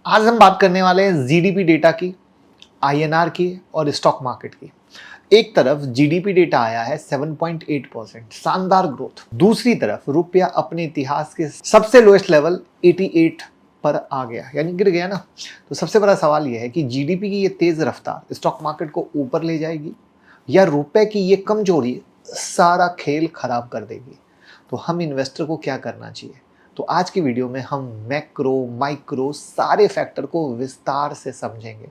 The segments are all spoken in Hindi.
आज हम बात करने वाले हैं जीडीपी डेटा की, आईएनआर की और स्टॉक मार्केट की। एक तरफ जीडीपी डेटा आया है 7.8%, शानदार ग्रोथ। दूसरी तरफ रुपया अपने इतिहास के सबसे लोएस्ट लेवल 88 पर आ गया, यानी गिर गया ना। तो सबसे बड़ा सवाल यह है कि जीडीपी की ये तेज रफ्तार स्टॉक मार्केट को ऊपर ले जाएगी या रुपए की ये कमजोरी सारा खेल खराब कर देगी। तो हम इन्वेस्टर को क्या करना चाहिए? तो आज की वीडियो में हम मैक्रो माइक्रो सारे फैक्टर को विस्तार से समझेंगे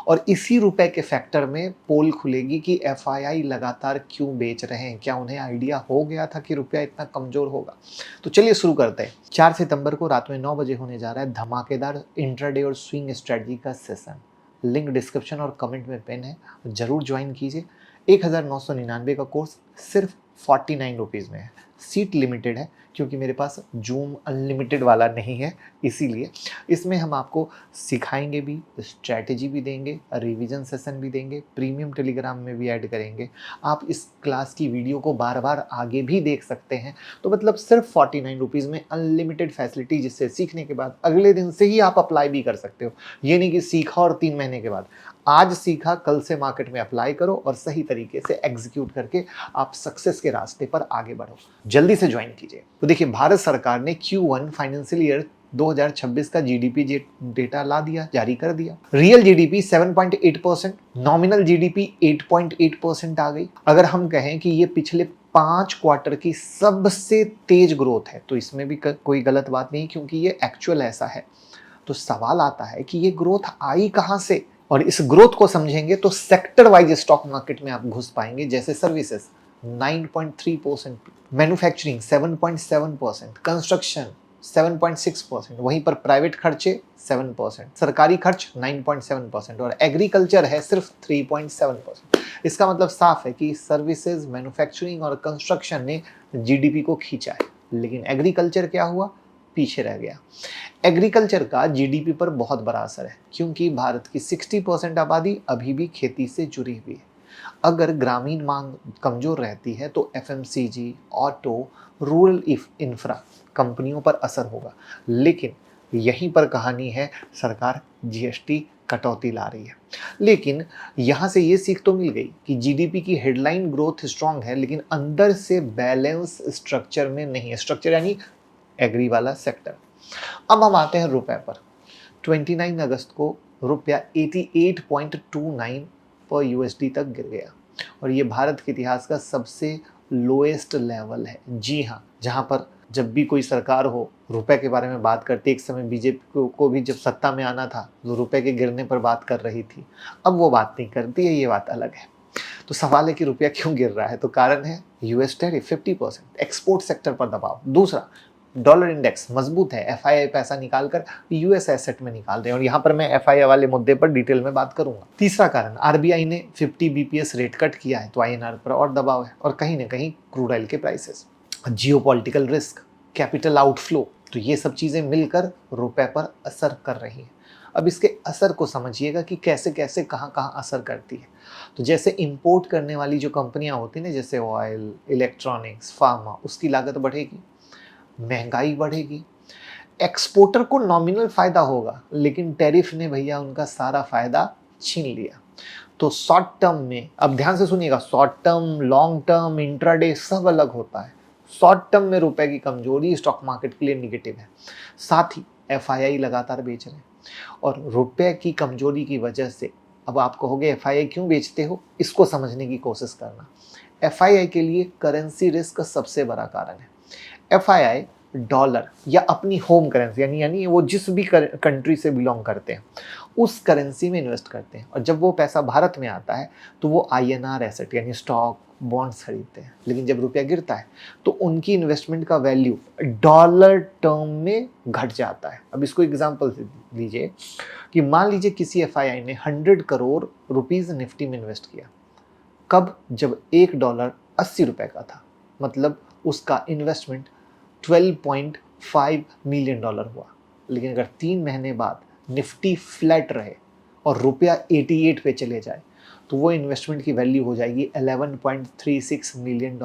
और इसी रुपए के फैक्टर में पोल खुलेगी कि एफआईआई लगातार क्यों बेच रहे हैं। क्या उन्हें आइडिया हो गया था कि रुपया इतना कमजोर होगा? तो चलिए शुरू करते हैं। 4 सितंबर को रात में 9 बजे होने जा रहा है धमाकेदार इंट्राडे और स्विंग स्ट्रेटजी का सेशन। लिंक डिस्क्रिप्शन और कमेंट में पिन है, जरूर ज्वाइन कीजिए। 1999 का कोर्स सिर्फ 49 रुपीज़ में है। सीट लिमिटेड है क्योंकि मेरे पास जूम अनलिमिटेड वाला नहीं है, इसीलिए इसमें हम आपको सिखाएंगे भी, स्ट्रैटेजी भी देंगे, रिवीजन सेशन भी देंगे, प्रीमियम टेलीग्राम में भी ऐड करेंगे। आप इस क्लास की वीडियो को बार बार आगे भी देख सकते हैं। तो मतलब सिर्फ 49 रुपीज़ में अनलिमिटेड फैसिलिटी, जिससे सीखने के बाद अगले दिन से ही आप अप्लाई भी कर सकते हो। ये नहीं कि सीखा और 3 महीने के बाद। आज सीखा, कल से मार्केट में अप्लाई करो और सही तरीके से एग्जीक्यूट करके आप सक्सेस के रास्ते पर आगे बढ़ो। जल्दी से ज्वाइन कीजिए। तो देखिए, भारत सरकार ने Q1 फाइनेंशियल ईयर 2026 का जीडीपी डेटा ला दिया, जारी कर दिया। रियल जीडीपी 7.8%, नॉमिनल जीडीपी 8.8% आ गई। अगर हम कहें कि ये पिछले 5 क्वार्टर की सबसे तेज ग्रोथ है तो इसमें भी कोई गलत बात नहीं, क्योंकि ये एक्चुअल ऐसा है। तो सवाल आता है कि ये ग्रोथ आई कहां से, और इस ग्रोथ को समझेंगे तो सेक्टर वाइज स्टॉक मार्केट में आप घुस पाएंगे। जैसे सर्विसेज 9.3%, मैन्युफैक्चरिंग 7.7%, कंस्ट्रक्शन 7.6%, वहीं पर प्राइवेट खर्चे 7%, सरकारी खर्च 9.7% और एग्रीकल्चर है सिर्फ 3.7%। इसका मतलब साफ है कि सर्विसेज, मैन्युफैक्चरिंग और कंस्ट्रक्शन ने जीडीपी को खींचा है, लेकिन एग्रीकल्चर क्या हुआ? पीछे रह गया। एग्रीकल्चर का जीडीपी पर बहुत बड़ा असर है, क्योंकि भारत की 60% आबादी अभी भी खेती से जुड़ी हुई है। अगर ग्रामीण मांग कमजोर रहती है तो एफएमसीजी, ऑटो, रूरल इंफ्रा कंपनियों पर असर होगा। लेकिन यहीं पर कहानी है, सरकार जीएसटी कटौती ला रही है। लेकिन यहाँ से ये सीख तो मिल गई कि जीडीपी की हेडलाइन ग्रोथ स्ट्रांग है, लेकिन अंदर से बैलेंस स्ट्रक्चर में नहीं है। स्ट्रक्चर यानी एग्री वाला सेक्टर। अब हम आते हैं रुपए पर। 29 अगस्त को रुपया 88.29 पर यूएसडी तक गिर गया और ये भारत के इतिहास का सबसे लोएस्ट लेवल है। जी हाँ, जहाँ पर जब भी कोई सरकार हो रुपए के बारे में बात करती, एक समय बीजेपी को भी जब सत्ता में आना था तो रुपए के गिरने पर बात कर रही थी। अब वो बात नहीं करती है, ये बात अलग है। तो सवाल है कि रुपया क्यों गिर रहा है? तो कारण है यूएस टैरिफ 50%, एक्सपोर्ट सेक्टर पर दबाव। दूसरा, डॉलर इंडेक्स मजबूत है, एफआईआई पैसा निकालकर यूएस एसेट में निकाल रहे हैं और यहाँ पर मैं एफआईआई वाले मुद्दे पर डिटेल में बात करूंगा। तीसरा कारण, आरबीआई ने 50 बीपीएस रेट कट किया है तो आईएनआर पर और दबाव है, और कहीं ना कहीं क्रूड ऑयल के prices, geopolitical risk, capital outflow, तो ये सब चीजें मिलकर रुपए पर असर कर रही हैं। अब इसके असर को समझिएगा कि कैसे कैसे कहाँ कहाँ असर करती है। तो जैसे इंपोर्ट करने वाली जो कंपनियां होती हैं ना, जैसे ऑयल, इलेक्ट्रॉनिक्स, फार्मा, उसकी लागत बढ़ेगी, महंगाई बढ़ेगी। एक्सपोर्टर को नॉमिनल फायदा होगा, लेकिन टैरिफ ने भैया उनका सारा फायदा छीन लिया। तो शॉर्ट टर्म में, अब ध्यान से सुनिएगा, short term, long term, intraday सब अलग होता है। शॉर्ट टर्म में रुपए की कमजोरी स्टॉक मार्केट के लिए निगेटिव है। साथ ही एफआईआई लगातार बेच रहे हैं और रुपए की कमजोरी की वजह से, अब आप कहोगे एफआईआई क्यों बेचते हो, इसको समझने की कोशिश करना। एफआईआई के लिए करेंसी रिस्क सबसे बड़ा कारण है। एफआईआई डॉलर या अपनी होम करेंसी, यानी वो जिस भी कंट्री से बिलोंग करते हैं उस करेंसी में इन्वेस्ट करते हैं, और जब वो पैसा भारत में आता है तो वो आईएनआर एसेट यानी स्टॉक, बॉन्ड्स खरीदते हैं। लेकिन जब रुपया गिरता है तो उनकी इन्वेस्टमेंट का वैल्यू डॉलर टर्म में घट जाता है। अब इसको एग्जांपल लीजिए कि मान लीजिए किसी एफआईआई ने 100 करोड़ रुपीस निफ्टी में इन्वेस्ट किया। कब? जब $1 80 रुपए का था, मतलब उसका इन्वेस्टमेंट $12.5 मिलियन हुआ। लेकिन अगर 3 महीने बाद निफ्टी फ्लैट रहे और रुपया 88 पे चले जाए तो वो इन्वेस्टमेंट की वैल्यू हो जाएगी $11.36 मिलियन।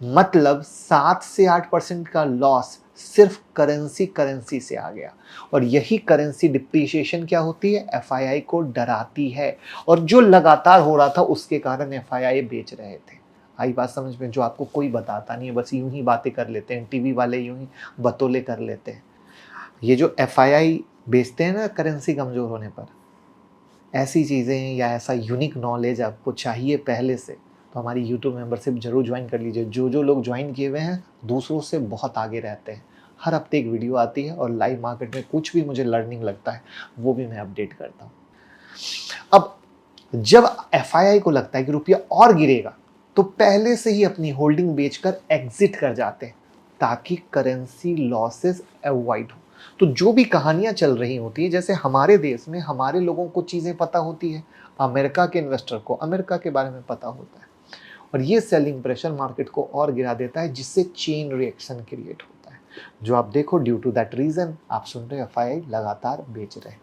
मतलब 7 से 8% का लॉस सिर्फ करेंसी से आ गया। और यही करेंसी डिप्रिसिएशन क्या होती है, एफआईआई को डराती है, और जो लगातार हो रहा था उसके कारण एफआईआई बेच रहे थे। आई बात समझ में, जो आपको कोई बताता नहीं है, बस यूं ही बातें कर लेते हैं, टीवी वाले यूं ही बतौले कर लेते हैं। ये जो एफआईआई बेचते हैं ना करेंसी कमजोर होने पर, ऐसी चीज़ें या ऐसा यूनिक नॉलेज आपको चाहिए पहले से, तो हमारी यूट्यूब मेंबरशिप जरूर ज्वाइन कर लीजिए। जो लोग ज्वाइन किए हुए हैं दूसरों से बहुत आगे रहते हैं। हर हफ्ते एक वीडियो आती है और लाइव मार्केट में कुछ भी मुझे लर्निंग लगता है वो भी मैं अपडेट करता हूँ। अब जब एफआईआई को लगता है कि रुपया और गिरेगा तो पहले से ही अपनी होल्डिंग बेचकर एग्जिट कर जाते हैं ताकि करेंसी लॉसेस अवॉइड हो। तो जो भी कहानियां चल रही होती है, जैसे हमारे देश में हमारे लोगों को चीज़ें पता होती है, अमेरिका के इन्वेस्टर को अमेरिका के बारे में पता होता है, और ये सेलिंग प्रेशर मार्केट को और गिरा देता है, जिससे चेन रिएक्शन क्रिएट होता है। जो आप देखो, ड्यू टू दैट रीजन आप सुन रहे एफआईआई लगातार बेच रहे हैं।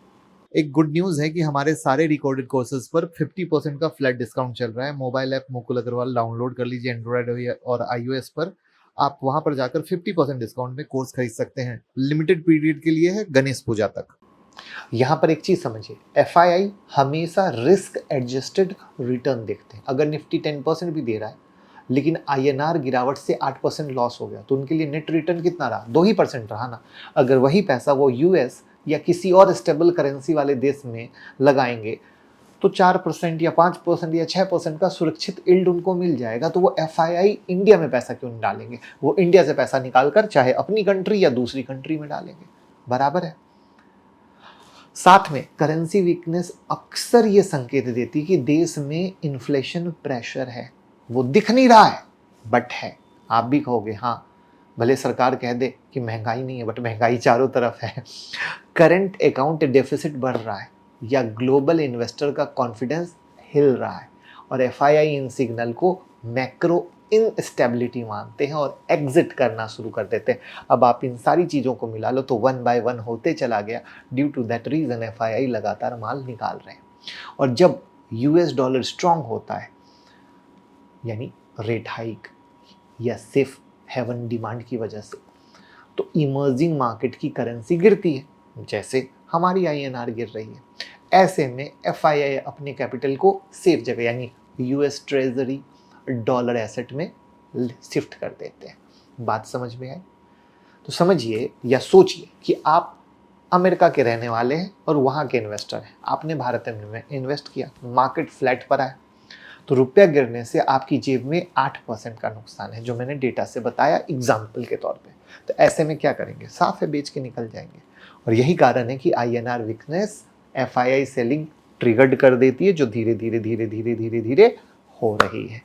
एक गुड न्यूज़ है कि हमारे सारे रिकॉर्डेड कोर्सेज पर 50% का फ्लैट डिस्काउंट चल रहा है। Mobile app Mukul Agrawal download कर लीजिए एंड्रॉयड और आईओएस पर। आप वहां पर जाकर 50% डिस्काउंट में कोर्स खरीद सकते हैं। लिमिटेड पीरियड के लिए है, गणेश पूजा तक। यहाँ पर एक चीज समझिए, एफआईआई हमेशा रिस्क एडजस्टेड रिटर्न देखते हैं। अगर निफ्टी 10% भी दे रहा है लेकिन आईएनआर गिरावट से 8% लॉस हो गया तो उनके लिए नेट रिटर्न कितना रहा, 2% रहा ना। अगर वही पैसा वो यूएस या किसी और स्टेबल करेंसी वाले देश में लगाएंगे तो 4% या 5% या 6% का सुरक्षित यील्ड उनको मिल जाएगा। तो वो एफआईआई इंडिया में पैसा क्यों नहीं डालेंगे, वो इंडिया से पैसा निकाल कर चाहे अपनी कंट्री या दूसरी कंट्री में डालेंगे, बराबर है। साथ में करेंसी वीकनेस अक्सर ये संकेत देती है कि देश में इन्फ्लेशन प्रेशर है। वो दिख नहीं रहा है बट है। आप भी कहोगे हाँ, भले सरकार कह दे कि महंगाई नहीं है, बट महंगाई चारों तरफ है। करंट अकाउंट डेफिसिट बढ़ रहा है या ग्लोबल इन्वेस्टर का कॉन्फिडेंस हिल रहा है, और एफआईआई इन सिग्नल को मैक्रो इनस्टेबिलिटी मानते हैं और एग्जिट करना शुरू कर देते हैं। अब आप इन सारी चीज़ों को मिला लो तो 1 बाय 1 होते चला गया। Due to that reason FII लगातार माल निकाल रहे हैं। और जब यूएस डॉलर स्ट्रांग होता है, यानी रेट हाइक या सेफ हेवन डिमांड की वजह से, तो इमर्जिंग मार्केट की करेंसी गिरती है, जैसे हमारी आईएनआर गिर रही है। ऐसे में एफआईआई अपने कैपिटल को सेफ जगह यानी यूएस ट्रेजरी डॉलर एसेट में शिफ्ट कर देते हैं। बात समझ में आई? तो समझिए या सोचिए कि आप अमेरिका के रहने वाले हैं और वहाँ के इन्वेस्टर हैं। आपने भारत में इन्वेस्ट किया, मार्केट फ्लैट पर आया, तो रुपया गिरने से आपकी जेब में 8% का नुकसान है, जो मैंने डेटा से बताया एग्जाम्पल के तौर पे। तो ऐसे में क्या करेंगे, साफ है बेच के निकल जाएंगे। और यही कारण है कि INR weakness FII selling triggered कर देती है, जो धीरे धीरे धीरे धीरे धीरे धीरे हो रही है।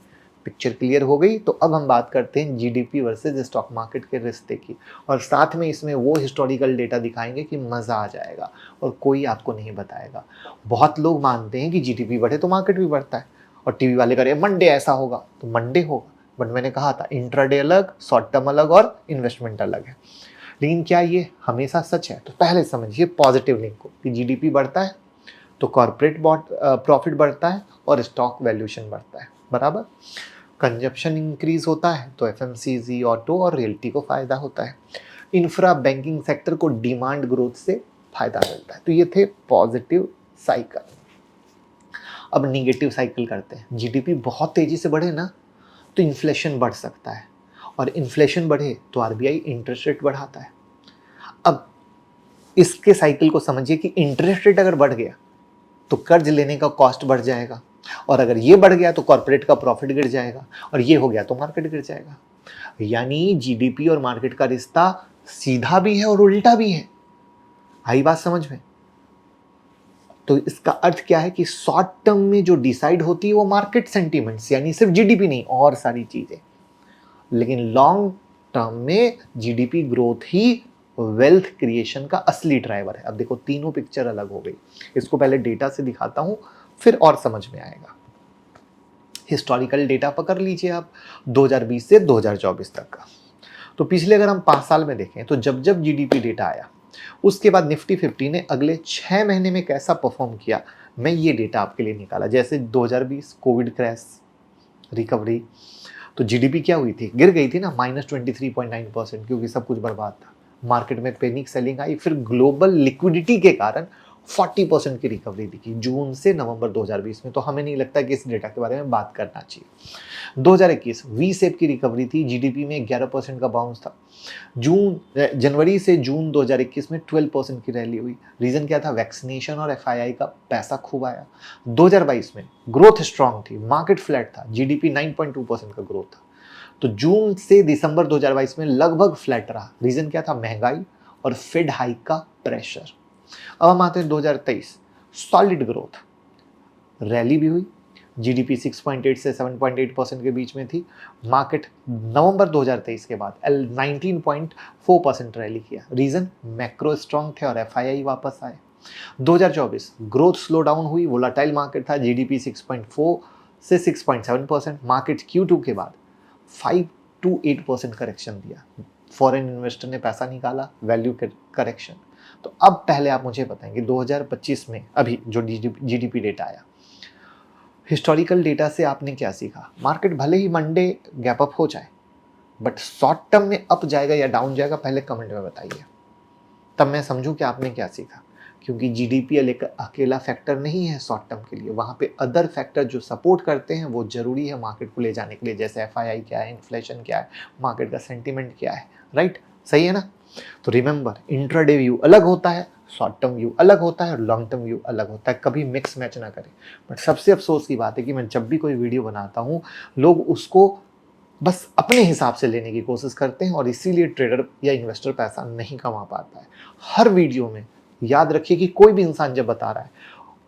पिक्चर क्लियर हो गई? तो अब हम बात करते हैं जीडीपी वर्सेस स्टॉक मार्केट के रिश्ते की, और साथ में इसमें वो हिस्टोरिकल डेटा दिखाएंगे कि मज़ा आ जाएगा और कोई आपको नहीं बताएगा। बहुत लोग मानते हैं कि जीडीपी बढ़े तो मार्केट भी बढ़ता है, और टीवी वाले करें मंडे ऐसा होगा तो मंडे होगा, बट मैंने कहा था इंट्राडे अलग, शॉर्ट टर्म अलग और इन्वेस्टमेंट अलग है। लेकिन क्या ये हमेशा सच है? तो पहले समझिए पॉजिटिव लिंक को, कि जीडीपी बढ़ता है तो कॉर्पोरेट प्रॉफिट बढ़ता है और स्टॉक वैल्यूएशन बढ़ता है, बराबर। कंजप्शन इंक्रीज होता है तो एफएमसीजी, ऑटो और रियल्टी को फायदा होता है। इंफ्रा बैंकिंग सेक्टर को डिमांड ग्रोथ से फायदा मिलता है। तो ये थे पॉजिटिव साइकिल। अब निगेटिव साइकिल करते हैं। जीडीपी बहुत तेजी से बढ़े ना तो इन्फ्लेशन बढ़ सकता है, और इन्फ्लेशन बढ़े तो आरबीआई इंटरेस्ट रेट बढ़ाता है। अब इसके साइकिल को समझिए कि इंटरेस्ट रेट अगर बढ़ गया तो कर्ज लेने का कॉस्ट बढ़ जाएगा, और अगर ये बढ़ गया तो कॉर्पोरेट का प्रॉफिट गिर जाएगा, और ये हो गया तो मार्केट गिर जाएगा। यानी जीडीपी और मार्केट का रिश्ता सीधा भी है और उल्टा भी है। आई बात समझ में? तो इसका अर्थ क्या है कि शॉर्ट टर्म में जो डिसाइड होती है वो मार्केट सेंटीमेंट्स, यानी सिर्फ जीडीपी नहीं और सारी चीजें, लेकिन लॉन्ग टर्म में जीडीपी ग्रोथ ही वेल्थ क्रिएशन का असली ड्राइवर है। अब देखो तीनों पिक्चर अलग हो गई। इसको पहले डेटा से दिखाता हूं फिर और समझ में आएगा। हिस्टोरिकल डेटा पकड़ लीजिए आप 2020 से 2024 तक का। तो पिछले अगर हम 5 साल में देखें तो जब जब जीडीपी डेटा आया उसके बाद निफ्टी 50 ने अगले 6 महीने में कैसा परफॉर्म किया, मैं ये डेटा आपके लिए निकाला। जैसे 2020 कोविड क्रैश, रिकवरी, तो जीडीपी क्या हुई थी, गिर गई थी ना, -23.9%, क्योंकि सब कुछ बर्बाद था। मार्केट में पैनिक सेलिंग आई, फिर ग्लोबल लिक्विडिटी के कारण 40% की रिकवरी दिखी जून से नवंबर 2020 में। तो हमें नहीं लगता कि इस डेटा के बारे में बात करना चाहिए। 2021 वी शेप की रिकवरी थी, जीडीपी में 11% का बाउंस था। जनवरी से जून 2021 में 12% की रैली हुई। रीजन क्या था, वैक्सीनेशन और एफआईआई का पैसा खूब आया। 2022 में ग्रोथ स्ट्रांग थी, मार्केट फ्लैट था, जीडीपी 9.2% का ग्रोथ था। तो जून से दिसंबर 2022 में लगभग फ्लैट रहा। रीजन क्या था, महंगाई और फेड हाइक का प्रेशर। अब हम आते हैं 2023, सॉलिड ग्रोथ, रैली भी हुई, जीडीपी 6.8 से 7.8% के बीच में थी। मार्केट नवंबर 2023 के बाद 19.4% रैली किया। रीजन, मैक्रो स्ट्रांग थे और एफआईआई वापस आए। 2024 ग्रोथ स्लो डाउन हुई, वोलाटाइल मार्केट था, जीडीपी 6.4 से 6.7%। मार्केट Q2 के बाद 5 to 8% करेक्शन दिया। फॉरेन इन्वेस्टर ने पैसा निकाला, वैल्यू करेक्शन। तो अब पहले आप मुझे बताएंगे 2025 में अभी जो जीडीपी डेटा आया, हिस्टोरिकल डेटा से आपने क्या सीखा? मार्केट भले ही मंडे गैप अप हो जाए, बट शॉर्ट टर्म में अप जाएगा या डाउन जाएगा, पहले कमेंट में बताइए, तब मैं समझूं कि आपने क्या सीखा। क्योंकि जीडीपी अकेला फैक्टर नहीं है शॉर्ट टर्म के लिए, वहाँ पे अदर फैक्टर जो सपोर्ट करते हैं वो जरूरी है मार्केट को ले जाने के लिए, जैसे एफआईआई क्या है, इन्फ्लेशन क्या है, मार्केट का सेंटीमेंट क्या है, राइट? सही है ना? तो रिमेंबर, इंट्राडे व्यू अलग होता है, शॉर्ट टर्म व्यू अलग होता है और लॉन्ग टर्म व्यू अलग होता है, कभी मिक्स मैच ना करें। बट सबसे अफसोस की बात है कि मैं जब भी कोई वीडियो बनाता हूँ, लोग उसको बस अपने हिसाब से लेने की कोशिश करते हैं और इसीलिए ट्रेडर या इन्वेस्टर पैसा नहीं कमा पाता है। हर वीडियो में याद रखिए कि कोई भी इंसान जब बता रहा है,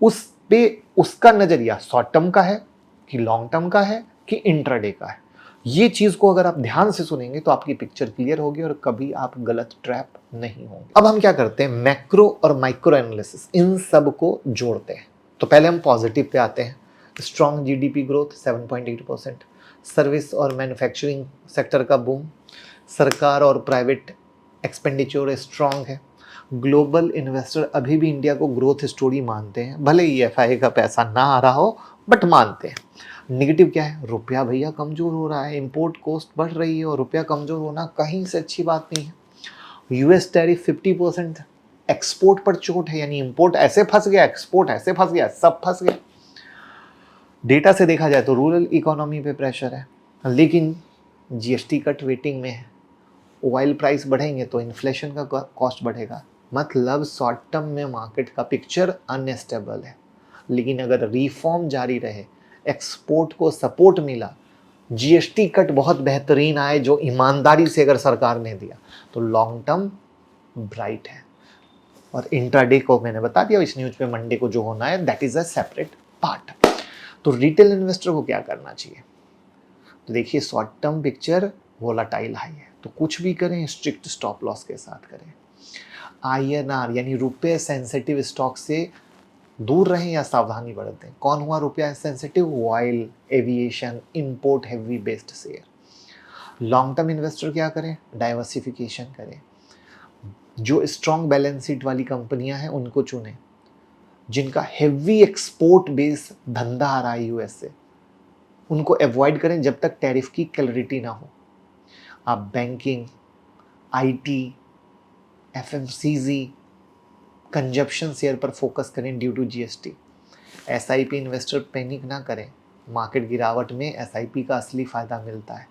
उस पे उसका नजरिया शॉर्ट टर्म का है कि लॉन्ग टर्म का है कि इंट्राडे का है। ये चीज को अगर आप ध्यान से सुनेंगे तो आपकी पिक्चर क्लियर होगी और कभी आप गलत ट्रैप नहीं होंगे। अब हम क्या करते हैं, मैक्रो और माइक्रो एनालिसिस इन सब को जोड़ते हैं। तो पहले हम पॉजिटिव पे आते हैं। स्ट्रॉन्ग जीडीपी ग्रोथ 7.8%, सर्विस और मैन्युफैक्चरिंग सेक्टर का बूम, सरकार और प्राइवेट एक्सपेंडिचर स्ट्रॉन्ग है, ग्लोबल इन्वेस्टर अभी भी इंडिया को ग्रोथ स्टोरी मानते हैं, भले ही एफआईआई का पैसा ना आ रहा हो बट मानते हैं। नेगेटिव क्या है, रुपया भैया कमजोर हो रहा है, इंपोर्ट कॉस्ट बढ़ रही है और रुपया कमजोर होना कहीं से अच्छी बात नहीं है। यूएस टैरिफ 50%, एक्सपोर्ट पर चोट है, यानी इंपोर्ट ऐसे फंस गया, एक्सपोर्ट ऐसे फंस गया, सब फंस गया। डेटा से देखा जाए तो रूरल इकोनॉमी पे प्रेशर है, लेकिन जीएसटी कट वेटिंग में है। ऑयल प्राइस बढ़ेंगे तो इन्फ्लेशन का कॉस्ट बढ़ेगा। मतलब शॉर्ट टर्म में मार्केट का पिक्चर अनस्टेबल है, लेकिन अगर रिफॉर्म जारी रहे, एक्सपोर्ट को सपोर्ट मिला, जीएसटी कट बहुत बेहतरीन आए जो ईमानदारी से अगर सरकार ने दिया, तो लॉन्ग टर्म ब्राइट है। और इंट्राडे को मैंने बता दिया, इस न्यूज पे मंडे को जो होना है that is a separate part. तो रिटेल इन्वेस्टर को क्या करना चाहिए? तो देखिए, short term picture volatile high है, तो कुछ भी करें स्ट्रिक्ट स्टॉप लॉस के साथ करें। आईएनआर यानी रुपये सेंसिटिव स्टॉक से दूर रहें या सावधानी बरतें। कौन हुआ रुपया sensitive? Oil, aviation, import heavy based share. Long term investor क्या करें? डाइवर्सिफिकेशन करें। जो स्ट्रॉन्ग बैलेंस शीट वाली कंपनियां हैं उनको चुनें, जिनका हेवी एक्सपोर्ट बेस धंधा आ रहा है यूएस से, उनको अवॉइड करें जब तक टैरिफ की क्लैरिटी ना हो। आप banking, IT, FMCG, consumption share पर फोकस करें due to GST. SIP investor panic ना करें, मार्केट गिरावट में एसआईपी का असली फायदा मिलता है।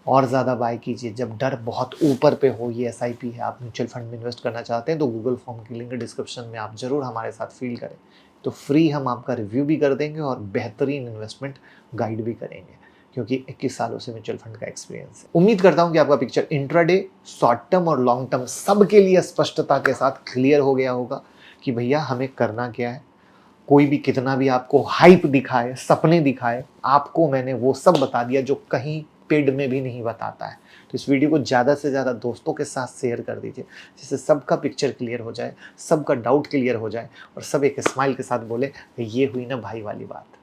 और ज़्यादा बाय कीजिए जब डर बहुत ऊपर पे हो। ये एसआईपी है, आप म्यूचुअल फंड में इन्वेस्ट करना चाहते हैं तो गूगल फॉर्म की लिंक डिस्क्रिप्शन में आप जरूर हमारे साथ फिल करें, तो फ्री हम आपका रिव्यू भी कर देंगे और बेहतरीन इन्वेस्टमेंट गाइड भी करेंगे, क्योंकि 21 सालों से म्यूचुअल फंड का एक्सपीरियंस है। उम्मीद करता हूं कि आपका पिक्चर इंट्राडे, शॉर्ट टर्म और लॉन्ग टर्म सब के लिए स्पष्टता के साथ क्लियर हो गया होगा कि भैया हमें करना क्या है। कोई भी कितना भी आपको हाइप दिखाए, सपने दिखाए, आपको मैंने वो सब बता दिया जो कहीं पेड में भी नहीं बताता है। तो इस वीडियो को ज़्यादा से ज़्यादा दोस्तों के साथ शेयर कर दीजिए, जिससे सबका पिक्चर क्लियर हो जाए, सबका डाउट क्लियर हो जाए और सब एक स्माइल के साथ बोले ये हुई ना भाई वाली बात।